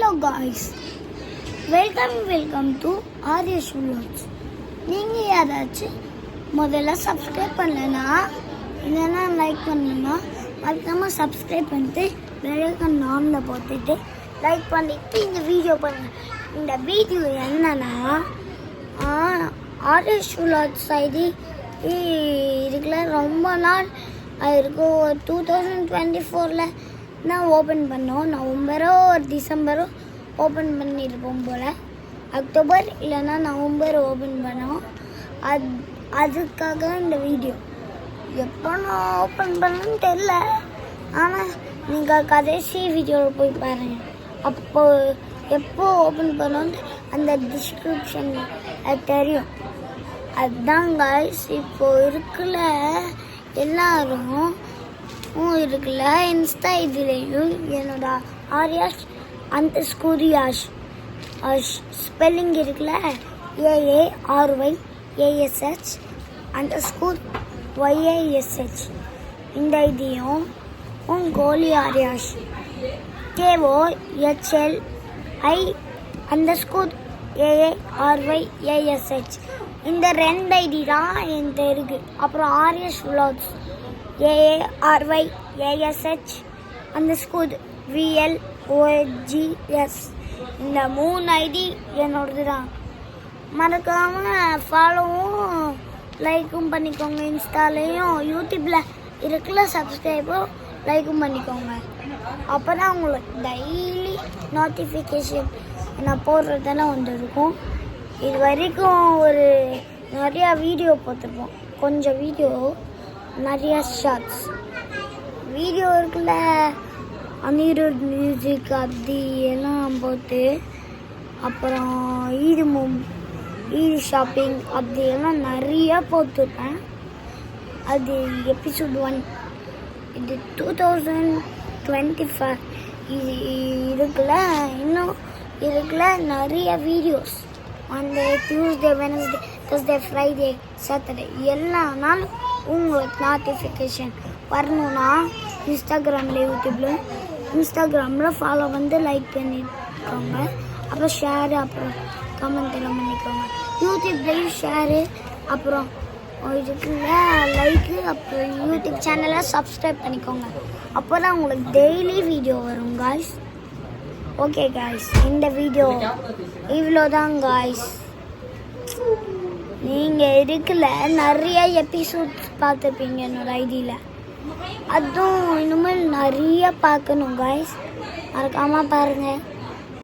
Hello guys, welcome to RS vlogs. நீங்கள் யாராச்சும் முதல்ல சப்ஸ்கிரைப் பண்ணலன்னா இல்லைன்னா லைக் பண்ணலன்னா மறக்காமல் சப்ஸ்கிரைப் பண்ணிட்டு பெல்லைக்கான் ஆனில் போட்டுட்டு லைக் பண்ணிட்டு இந்த வீடியோ பண்ணுங்கள். இந்த வீடியோ என்னன்னா ஆர்எஸ் விலாக்ஸ் ஐடி இதுக்குள்ள ரொம்ப நாள் இருக்கும். 2024 தான் ஓப்பன் பண்ணோம். நவம்பரோ டிசம்பரோ ஓப்பன் பண்ணியிருப்போம் போல். அக்டோபர் இல்லைன்னா நவம்பர் ஓப்பன் பண்ணோம். அதுக்காக இந்த வீடியோ. எப்போ நான் ஓப்பன் பண்ணணும்னு தெரில, ஆனால் நீங்கள் கடைசி வீடியோவில் போய் பாருங்கள். அப்போ எப்போ ஓப்பன் பண்ணோன்னு அந்த டிஸ்கிரிப்ஷனில் தெரியும். அதுதான் காய்ஸ். இப்போ இருக்குல்ல எல்லாரும் இருக்குல்ல இன்ஸ்டா இதுலேயும் என்னோட ஆர்யாஷ் அந்த ஸ்கூரியாஷ் ஸ்பெல்லிங் இருக்குல்ல AARYASH அந்த ஸ்கூர் YASH இந்த இதையும் கோலி ஆர்யாஷ் KOHLI அந்த ஸ்கூர் AARYASH இந்த 2 ஐடி தான் என்கிட்ட இருக்குது. அப்புறம் ஆர்எஸ் விலாக்ஸ் AARYASH அந்த ஸ்கூல் VLOGS இந்த 3 ஐடி என்னோடது தான். மறக்காமல் ஃபாலோவும் லைக்கும் பண்ணிக்கோங்க. இன்ஸ்டாலேயும் யூடியூப்பில் இருக்குல்ல சப்ஸ்கிரைபும் லைக்கும் பண்ணிக்கோங்க. அப்போ தான் உங்களுக்கு டெய்லி நோட்டிஃபிகேஷன் நான் போடுறதெல்லாம் வந்துருக்கும். இது வரைக்கும் நிறையா வீடியோ பார்த்துருப்போம். கொஞ்சம் வீடியோ நிறையா ஷார்ட்ஸ் வீடியோ இருக்குல்ல அனிருத் மியூசிக் அப்படி எல்லாம் போட்டு, அப்புறம் ஈடு ஷாப்பிங் அப்படி எல்லாம் நிறையா போட்டுருப்பேன். அது எபிசோட் 1. இது 2025 இது இருக்குல்ல. இன்னும் இருக்குல்ல நிறைய videos. Monday, Tuesday, Wednesday, Thursday, Friday, Saturday எல்லா நாளும் உங்களுக்கு நோட்டிஃபிகேஷன் வரணும்னா இன்ஸ்டாகிராமில் யூடியூப்பில் இன்ஸ்டாகிராமில் ஃபாலோ லைக் பண்ணிக்கோங்க. அப்புறம் ஷேரு, அப்புறம் கமெண்ட் எல்லாம் பண்ணிக்கோங்க. யூடியூப்லேயும் ஷேரு, அப்புறம் இதுக்குள்ள லைக்கு, அப்புறம் யூடியூப் சேனலை சப்ஸ்கிரைப் பண்ணிக்கோங்க. அப்போ தான் உங்களுக்கு டெய்லி வீடியோ வரும் காய்ஸ். ஓகே காய்ஸ், இந்த வீடியோ இவ்வளோதான் காய்ஸ். நீங்கள் இருக்குல்ல நிறைய எபிசோட்ஸ் பார்த்துருப்பீங்க என்னோட ஐடியில். அதுவும் இனிமேல் நிறைய பார்க்கணும் காய்ஸ். மறக்காமல் பாருங்கள்.